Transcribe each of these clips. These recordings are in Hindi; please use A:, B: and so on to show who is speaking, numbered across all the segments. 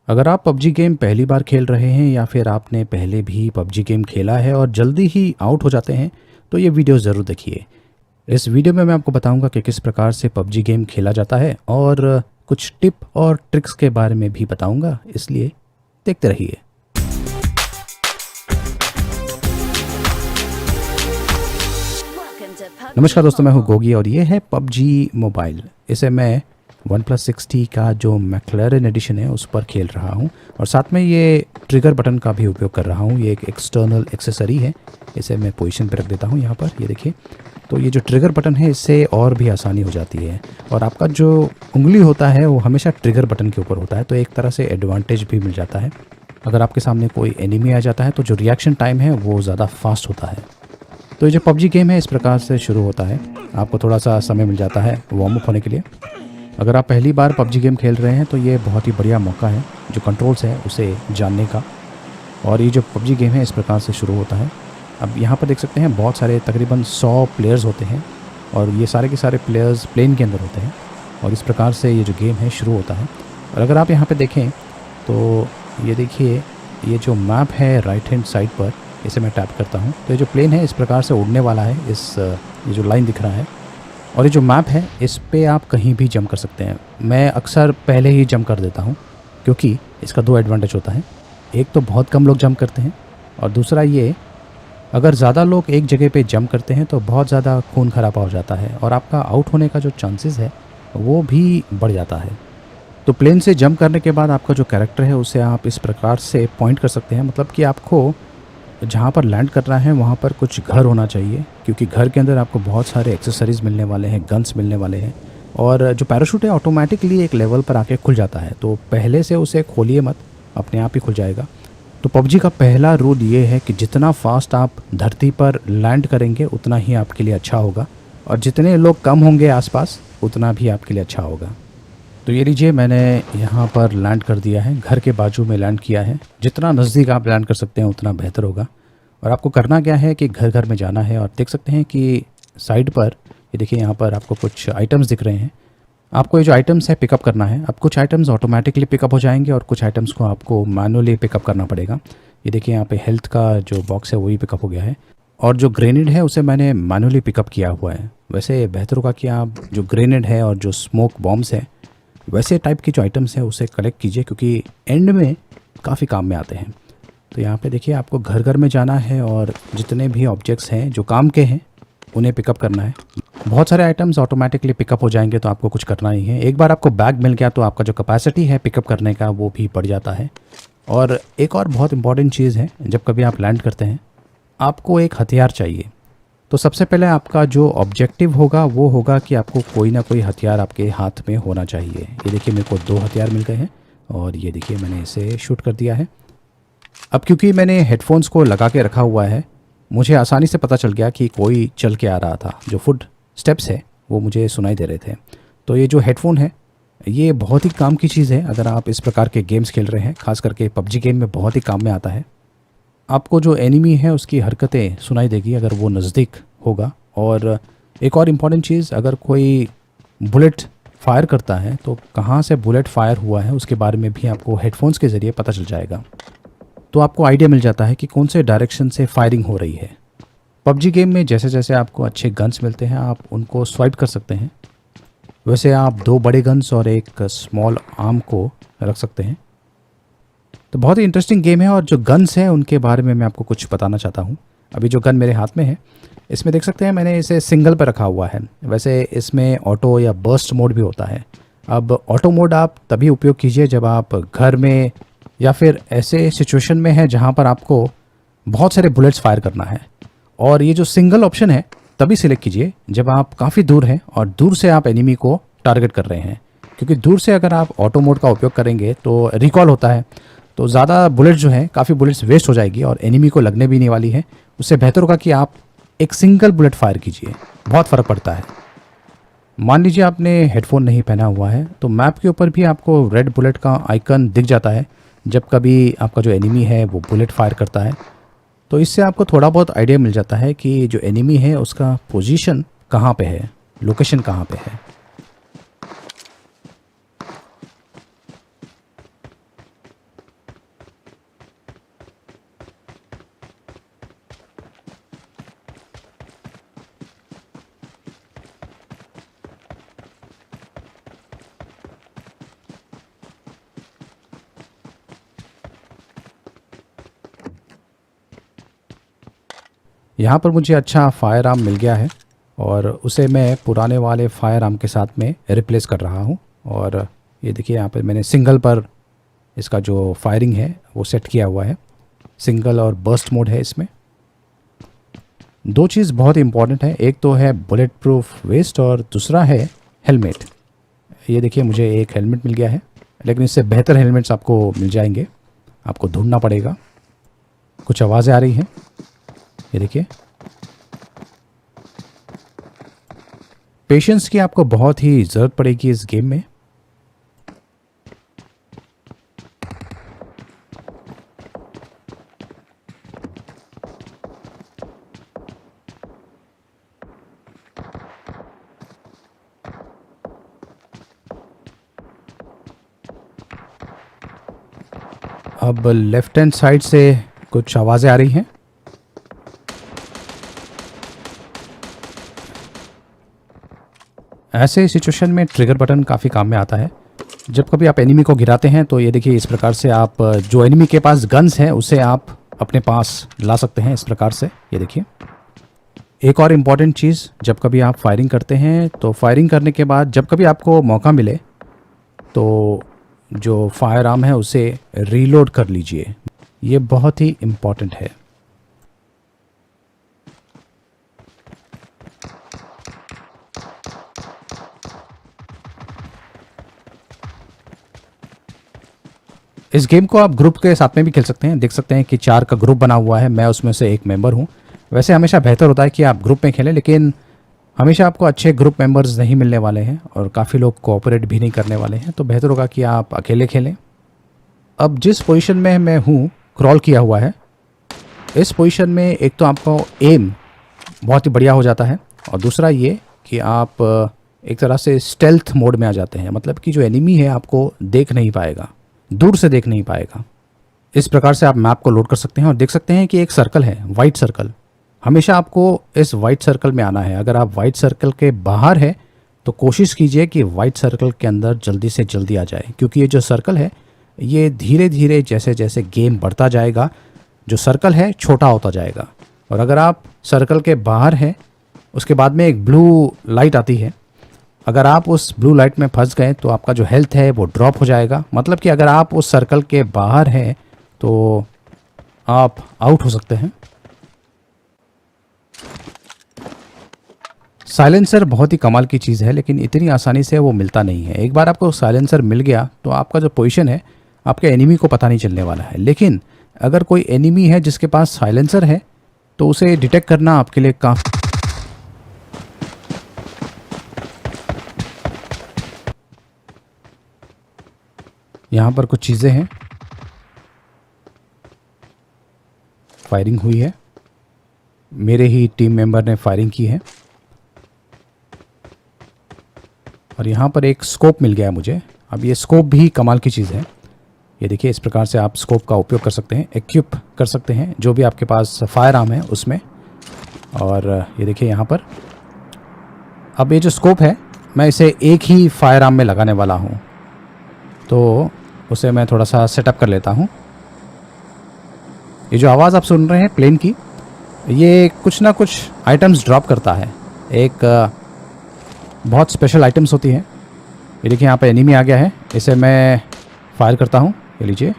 A: अगर आप पबजी गेम पहली बार खेल रहे हैं या फिर आपने पहले भी पबजी गेम खेला है और जल्दी ही आउट हो जाते हैं तो ये वीडियो ज़रूर देखिए। इस वीडियो में मैं आपको बताऊंगा कि किस प्रकार से पबजी गेम खेला जाता है और कुछ टिप और ट्रिक्स के बारे में भी बताऊंगा, इसलिए देखते रहिए। नमस्कार दोस्तों, मैं हूं गोगी और ये है पबजी मोबाइल। इसे मैं OnePlus 6T का जो मैक्लैरेन एडिशन है उस पर खेल रहा हूं और साथ में ये ट्रिगर बटन का भी उपयोग कर रहा हूं। ये एक एक्सटर्नल एक्सेसरी है, इसे मैं पोजीशन पर रख देता हूं यहाँ पर। ये देखिए, तो ये जो ट्रिगर बटन है इससे और भी आसानी हो जाती है और आपका जो उंगली होता है वो हमेशा ट्रिगर बटन के ऊपर होता है, तो एक तरह से एडवांटेज भी मिल जाता है। अगर आपके सामने कोई एनिमी आ जाता है तो जो रिएक्शन टाइम है वो ज़्यादा फास्ट होता है। तो ये जो पबजी गेम है इस प्रकार से शुरू होता है, आपको थोड़ा सा समय मिल जाता है वार्म अप होने के लिए। अगर आप पहली बार पबजी गेम खेल रहे हैं तो ये बहुत ही बढ़िया मौका है जो कंट्रोल्स है उसे जानने का। और ये जो पबजी गेम है इस प्रकार से शुरू होता है। अब यहाँ पर देख सकते हैं बहुत सारे तकरीबन 100 प्लेयर्स होते हैं और ये सारे के सारे प्लेयर्स प्लेन के अंदर होते हैं और इस प्रकार से ये जो गेम है शुरू होता है। और अगर आप यहाँ पर देखें तो ये देखिए, ये जो मैप है राइट हैंड साइड पर, इसे मैं टैप करता हूँ तो ये जो प्लेन है इस प्रकार से उड़ने वाला है। ये जो लाइन दिख रहा है और ये जो मैप है इस पे आप कहीं भी जंप कर सकते हैं। मैं अक्सर पहले ही जंप कर देता हूँ क्योंकि इसका दो एडवांटेज होता है। एक तो बहुत कम लोग जंप करते हैं और दूसरा ये, अगर ज़्यादा लोग एक जगह पे जंप करते हैं तो बहुत ज़्यादा खून खराबा हो जाता है और आपका आउट होने का जो चांसेस है वो भी बढ़ जाता है। तो प्लेन से जंप करने के बाद आपका जो कैरेक्टर है उसे आप इस प्रकार से पॉइंट कर सकते हैं, मतलब कि आपको जहाँ पर लैंड करना है वहाँ पर कुछ घर होना चाहिए क्योंकि घर के अंदर आपको बहुत सारे एक्सेसरीज़ मिलने वाले हैं, गन्स मिलने वाले हैं। और जो पैराशूट है ऑटोमेटिकली एक लेवल पर आके खुल जाता है, तो पहले से उसे खोलिए मत, अपने आप ही खुल जाएगा। तो पबजी का पहला रूल ये है कि जितना फास्ट आप धरती पर लैंड करेंगे उतना ही आपके लिए अच्छा होगा और जितने लोग कम होंगे आसपास उतना भी आपके लिए अच्छा होगा। तो ये लीजिए, मैंने यहाँ पर लैंड कर दिया है, घर के बाजू में लैंड किया है। जितना नज़दीक आप लैंड कर सकते हैं उतना बेहतर होगा। और आपको करना क्या है कि घर घर में जाना है और देख सकते हैं कि साइड पर ये देखिए, यहाँ पर आपको कुछ आइटम्स दिख रहे हैं। आपको ये जो आइटम्स है पिकअप करना है। अब कुछ आइटम्स ऑटोमेटिकली पिकअप हो जाएंगे और कुछ आइटम्स को आपको मैनुअली पिकअप करना पड़ेगा। ये देखिए, यहाँ पे हेल्थ का जो बॉक्स है वही पिकअप हो गया है और जो ग्रेनेड है उसे मैंने मैनुअली पिकअप किया हुआ है। वैसे बेहतर होगा कि आप जो ग्रेनेड है और जो स्मोक बॉम्ब्स है वैसे टाइप की जो आइटम्स है उसे कलेक्ट कीजिए क्योंकि एंड में काफ़ी काम में आते हैं। तो यहाँ पे देखिए, आपको घर घर में जाना है और जितने भी ऑब्जेक्ट्स हैं जो काम के हैं उन्हें पिकअप करना है। बहुत सारे आइटम्स ऑटोमेटिकली पिकअप हो जाएंगे तो आपको कुछ करना नहीं है। एक बार आपको बैग मिल गया तो आपका जो कैपेसिटी है पिकअप करने का वो भी बढ़ जाता है। और एक और बहुत इंपॉर्टेंट चीज़ है, जब कभी आप लैंड करते हैं आपको एक हथियार चाहिए। तो सबसे पहले आपका जो ऑब्जेक्टिव होगा वो होगा कि आपको कोई ना कोई हथियार आपके हाथ में होना चाहिए। ये देखिए, मेरे को 2 हथियार मिल गए हैं और ये देखिए मैंने इसे शूट कर दिया है। अब क्योंकि मैंने हेडफोन्स को लगा के रखा हुआ है, मुझे आसानी से पता चल गया कि कोई चल के आ रहा था। जो फुट स्टेप्स है वो मुझे सुनाई दे रहे थे। तो ये जो हेडफोन है ये बहुत ही काम की चीज़ है अगर आप इस प्रकार के गेम्स खेल रहे हैं, खास करके पबजी गेम में बहुत ही काम में आता है। आपको जो एनिमी है उसकी हरकतें सुनाई देगी अगर वो नज़दीक होगा। और एक और इम्पॉर्टेंट चीज़, अगर कोई बुलेट फायर करता है तो कहाँ से बुलेट फायर हुआ है उसके बारे में भी आपको हेडफोन्स के ज़रिए पता चल जाएगा। तो आपको आइडिया मिल जाता है कि कौन से डायरेक्शन से फायरिंग हो रही है। पबजी गेम में जैसे जैसे आपको अच्छे गन्स मिलते हैं आप उनको स्वाइप कर सकते हैं। वैसे आप 2 बड़े गन्स और एक स्मॉल आर्म को रख सकते हैं। तो बहुत ही इंटरेस्टिंग गेम है और जो गन्स हैं उनके बारे में मैं आपको कुछ बताना चाहता हूँ। अभी जो गन मेरे हाथ में है इसमें देख सकते हैं मैंने इसे सिंगल पर रखा हुआ है। वैसे इसमें ऑटो या बर्स्ट मोड भी होता है। अब ऑटो मोड आप तभी उपयोग कीजिए जब आप घर में या फिर ऐसे सिचुएशन में है जहाँ पर आपको बहुत सारे बुलेट्स फायर करना है। और ये जो सिंगल ऑप्शन है तभी सिलेक्ट कीजिए जब आप काफ़ी दूर हैं और दूर से आप एनिमी को टारगेट कर रहे हैं, क्योंकि दूर से अगर आप ऑटो मोड का उपयोग करेंगे तो रिकॉल होता है, तो ज़्यादा बुलेट जो है काफ़ी बुलेट्स वेस्ट हो जाएगी और एनिमी को लगने भी नहीं वाली है। उससे बेहतर होगा कि आप एक सिंगल बुलेट फायर कीजिए, बहुत फ़र्क पड़ता है। मान लीजिए आपने हेडफोन नहीं पहना हुआ है तो मैप के ऊपर भी आपको रेड बुलेट का आइकन दिख जाता है जब कभी आपका जो एनिमी है वो बुलेट फायर करता है। तो इससे आपको थोड़ा बहुत आइडिया मिल जाता है कि जो एनिमी है उसका पोजीशन कहाँ पे है, लोकेशन कहाँ पे है। यहाँ पर मुझे अच्छा फायर आर्म मिल गया है और उसे मैं पुराने वाले फायर आर्म के साथ में रिप्लेस कर रहा हूँ। और ये देखिए यहाँ पर मैंने सिंगल पर इसका जो फायरिंग है वो सेट किया हुआ है। सिंगल और बर्स्ट मोड है इसमें। दो चीज़ बहुत इंपॉर्टेंट है, एक तो है बुलेट प्रूफ वेस्ट और दूसरा है हेलमेट। ये देखिए मुझे एक हेलमेट मिल गया है, लेकिन इससे बेहतर हेलमेट्स आपको मिल जाएंगे, आपको ढूंढना पड़ेगा। कुछ आवाज़ें आ रही हैं, ये देखिए। पेशेंस की आपको बहुत ही ज़रूरत पड़ेगी इस गेम में। अब लेफ्ट हैंड साइड से कुछ आवाज़ें आ रही हैं। ऐसे सिचुएशन में ट्रिगर बटन काफ़ी काम में आता है। जब कभी आप एनिमी को गिराते हैं तो ये देखिए इस प्रकार से आप जो एनिमी के पास गन्स हैं उसे आप अपने पास ला सकते हैं इस प्रकार से। ये देखिए एक और इम्पॉर्टेंट चीज़, जब कभी आप फायरिंग करते हैं तो फायरिंग करने के बाद जब कभी आपको मौका मिले तो जो फायर आर्म है उसे रीलोड कर लीजिए। ये बहुत ही इम्पॉर्टेंट है। इस गेम को आप ग्रुप के साथ में भी खेल सकते हैं। देख सकते हैं कि 4 का ग्रुप बना हुआ है, मैं उसमें से एक मेंबर हूं। वैसे हमेशा बेहतर होता है कि आप ग्रुप में खेलें, लेकिन हमेशा आपको अच्छे ग्रुप मेंबर्स नहीं मिलने वाले हैं और काफ़ी लोग कोऑपरेट भी नहीं करने वाले हैं, तो बेहतर होगा कि आप अकेले खेलें। अब जिस पोजीशन में मैं हूँ, क्रॉल किया हुआ है, इस पोजीशन में एक तो आपको एम बहुत ही बढ़िया हो जाता है और दूसरा ये कि आप एक तरह से स्टेल्थ मोड में आ जाते हैं। मतलब कि जो एनिमी है आपको देख नहीं पाएगा, दूर से देख नहीं पाएगा। इस प्रकार से आप मैप को लोड कर सकते हैं और देख सकते हैं कि एक सर्कल है, वाइट सर्कल। हमेशा आपको इस वाइट सर्कल में आना है। अगर आप वाइट सर्कल के बाहर है तो कोशिश कीजिए कि वाइट सर्कल के अंदर जल्दी से जल्दी आ जाए, क्योंकि ये जो सर्कल है ये धीरे धीरे जैसे जैसे गेम बढ़ता जाएगा जो सर्कल है छोटा होता जाएगा। और अगर आप सर्कल के बाहर हैं उसके बाद में एक ब्लू लाइट आती है। अगर आप उस ब्लू लाइट में फंस गए तो आपका जो हेल्थ है वो ड्रॉप हो जाएगा। मतलब कि अगर आप उस सर्कल के बाहर हैं तो आप आउट हो सकते हैं। साइलेंसर बहुत ही कमाल की चीज़ है, लेकिन इतनी आसानी से वो मिलता नहीं है। एक बार आपको साइलेंसर मिल गया तो आपका जो पोजीशन है आपके एनिमी को पता नहीं चलने वाला है। लेकिन अगर कोई एनिमी है जिसके पास साइलेंसर है तो उसे डिटेक्ट करना आपके लिए काफ़ी। यहाँ पर कुछ चीज़ें हैं, फायरिंग हुई है, मेरे ही टीम मेंबर ने फायरिंग की है। और यहाँ पर एक स्कोप मिल गया है मुझे। अब ये स्कोप भी कमाल की चीज़ है। ये देखिए इस प्रकार से आप स्कोप का उपयोग कर सकते हैं, इक्विप कर सकते हैं जो भी आपके पास फायर आर्म है उसमें। और ये देखिए यहाँ पर अब ये जो स्कोप है मैं इसे एक ही फायर आर्म में लगाने वाला हूँ, तो उसे मैं थोड़ा सा सेटअप कर लेता हूँ। ये जो आवाज़ आप सुन रहे हैं प्लेन की, ये कुछ ना कुछ आइटम्स ड्रॉप करता है। एक बहुत स्पेशल आइटम्स होती हैं। ये देखिए यहाँ पे एनिमी आ गया है, इसे मैं फायर करता हूँ, ये लीजिए।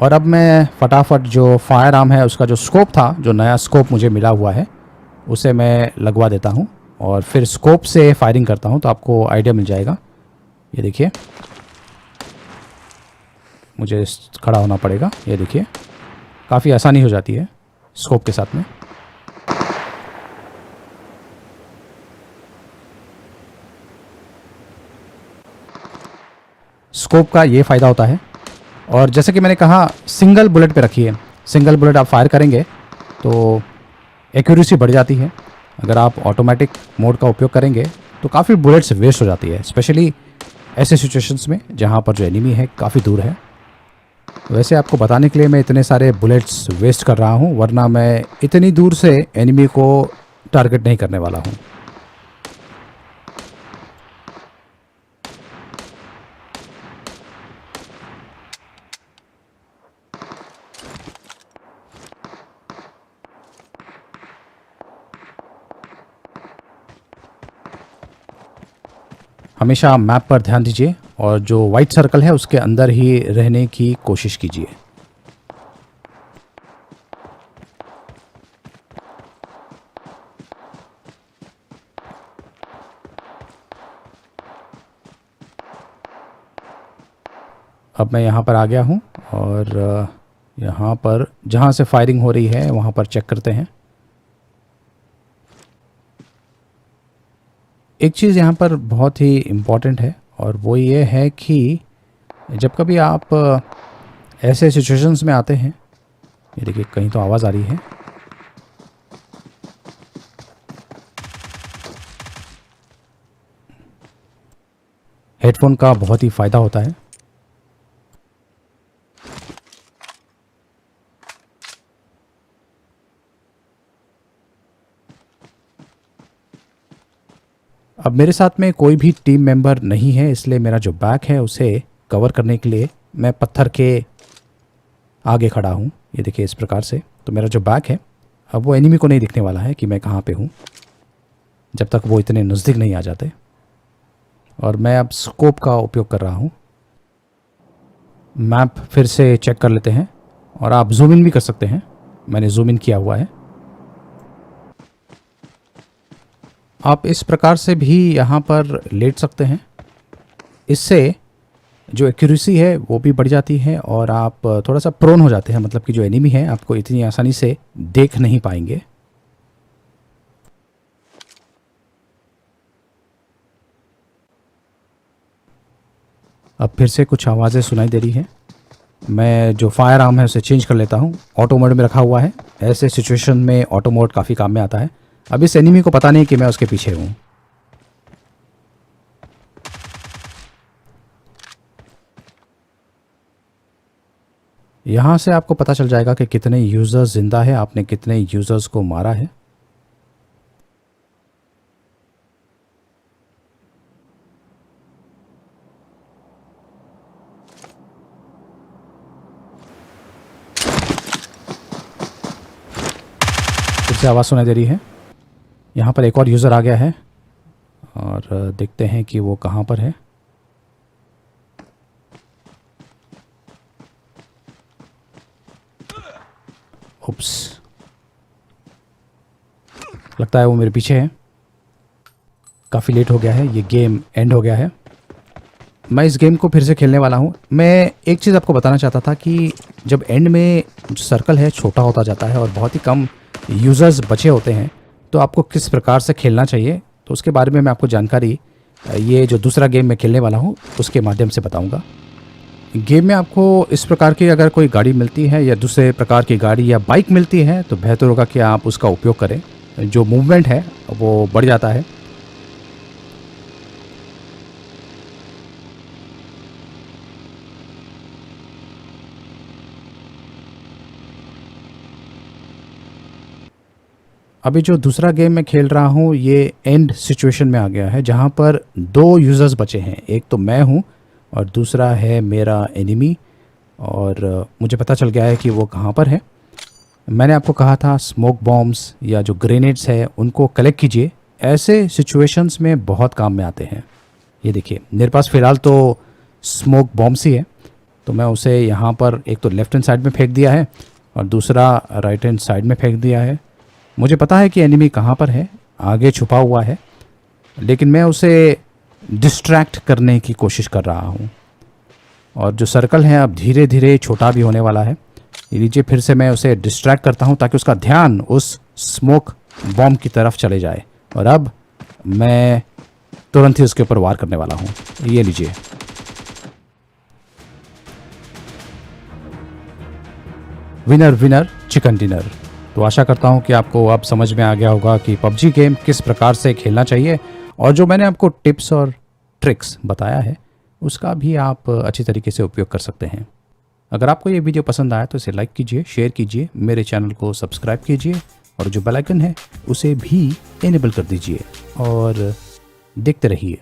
A: और अब मैं फटाफट जो फायर आर्म है उसका जो स्कोप था, जो नया स्कोप मुझे मिला हुआ है, उसे मैं लगवा देता हूँ और फिर स्कोप से फायरिंग करता हूँ तो आपको आइडिया मिल जाएगा। ये देखिए मुझे खड़ा होना पड़ेगा। ये देखिए काफ़ी आसानी हो जाती है स्कोप के साथ में। स्कोप का ये फ़ायदा होता है। और जैसे कि मैंने कहा सिंगल बुलेट पे रखिए। सिंगल बुलेट आप फायर करेंगे तो एक्यूरेसी बढ़ जाती है। अगर आप ऑटोमेटिक मोड का उपयोग करेंगे तो काफ़ी बुलेट्स वेस्ट हो जाती है, स्पेशली ऐसे सिचुएशंस में जहाँ पर जो एनिमी है काफ़ी दूर है। वैसे आपको बताने के लिए मैं इतने सारे बुलेट्स वेस्ट कर रहा हूँ, वरना मैं इतनी दूर से एनिमी को टारगेट नहीं करने वाला हूँ। हमेशा मैप पर ध्यान दीजिए और जो वाइट सर्कल है उसके अंदर ही रहने की कोशिश कीजिए। अब मैं यहाँ पर आ गया हूँ और यहाँ पर जहाँ से फायरिंग हो रही है वहाँ पर चेक करते हैं। एक चीज़ यहाँ पर बहुत ही इम्पॉर्टेंट है और वो ये है कि जब कभी आप ऐसे सिचुएशंस में आते हैं, ये देखिए कहीं तो आवाज़ आ रही है। हेडफोन का बहुत ही फ़ायदा होता है। अब मेरे साथ में कोई भी टीम मेंबर नहीं है, इसलिए मेरा जो बैक है उसे कवर करने के लिए मैं पत्थर के आगे खड़ा हूँ। ये देखिए इस प्रकार से। तो मेरा जो बैक है अब वो एनिमी को नहीं दिखने वाला है कि मैं कहाँ पे हूँ, जब तक वो इतने नज़दीक नहीं आ जाते। और मैं अब स्कोप का उपयोग कर रहा हूँ। मैप फिर से चेक कर लेते हैं और आप जूम इन भी कर सकते हैं। मैंने जूम इन किया हुआ है। आप इस प्रकार से भी यहाँ पर लेट सकते हैं। इससे जो एक्यूरेसी है वो भी बढ़ जाती है और आप थोड़ा सा प्रोन हो जाते हैं, मतलब कि जो एनिमी है आपको इतनी आसानी से देख नहीं पाएंगे। अब फिर से कुछ आवाज़ें सुनाई दे रही है। मैं जो फायर आर्म है उसे चेंज कर लेता हूँ। ऑटो मोड में रखा हुआ है। ऐसे सिचुएशन में ऑटो मोड काफ़ी काम में आता है। अब इस एनिमी को पता नहीं कि मैं उसके पीछे हूँ। यहाँ से आपको पता चल जाएगा कि कितने यूज़र्स जिंदा है, आपने कितने यूज़र्स को मारा है। फिर से आवाज़ सुनाई दे रही है। यहाँ पर एक और यूज़र आ गया है और देखते हैं कि वो कहाँ पर है। उप्स, लगता है वो मेरे पीछे है। काफ़ी लेट हो गया है, ये गेम एंड हो गया है। मैं इस गेम को फिर से खेलने वाला हूँ। मैं एक चीज़ आपको बताना चाहता था कि जब एंड में जो सर्कल है छोटा होता जाता है और बहुत ही कम यूज़र्स बचे होते हैं, तो आपको किस प्रकार से खेलना चाहिए, तो उसके बारे में मैं आपको जानकारी ये जो दूसरा गेम मैं खेलने वाला हूँ उसके माध्यम से बताऊँगा। गेम में आपको इस प्रकार की अगर कोई गाड़ी मिलती है या दूसरे प्रकार की गाड़ी या बाइक मिलती है तो बेहतर होगा कि आप उसका उपयोग करें। जो मूवमेंट है वो बढ़ जाता है। अभी जो दूसरा गेम मैं खेल रहा हूँ ये एंड सिचुएशन में आ गया है, जहाँ पर 2 यूज़र्स बचे हैं। एक तो मैं हूँ और दूसरा है मेरा एनिमी। और मुझे पता चल गया है कि वो कहाँ पर है। मैंने आपको कहा था स्मोक बॉम्ब्स या जो ग्रेनेड्स है उनको कलेक्ट कीजिए, ऐसे सिचुएशंस में बहुत काम में आते हैं। ये देखिए मेरे पास फ़िलहाल तो स्मोक बॉम्ब्स ही है, तो मैं उसे यहाँ पर एक तो लेफ़्ट हैंड साइड में फेंक दिया है और दूसरा राइट हैंड साइड में फेंक दिया है। मुझे पता है कि एनिमी कहाँ पर है, आगे छुपा हुआ है, लेकिन मैं उसे डिस्ट्रैक्ट करने की कोशिश कर रहा हूँ। और जो सर्कल है अब धीरे धीरे छोटा भी होने वाला है। ये लीजिए फिर से मैं उसे डिस्ट्रैक्ट करता हूँ ताकि उसका ध्यान उस स्मोक बॉम्ब की तरफ चले जाए। और अब मैं तुरंत ही उसके ऊपर वार करने वाला हूँ। ये लीजिए। Winner winner chicken dinner. तो आशा करता हूँ कि आपको अब समझ में आ गया होगा कि पबजी गेम किस प्रकार से खेलना चाहिए, और जो मैंने आपको टिप्स और ट्रिक्स बताया है उसका भी आप अच्छी तरीके से उपयोग कर सकते हैं। अगर आपको ये वीडियो पसंद आया तो इसे लाइक कीजिए, शेयर कीजिए, मेरे चैनल को सब्सक्राइब कीजिए और जो बेल आइकन है उसे भी इनेबल कर दीजिए और देखते रहिए।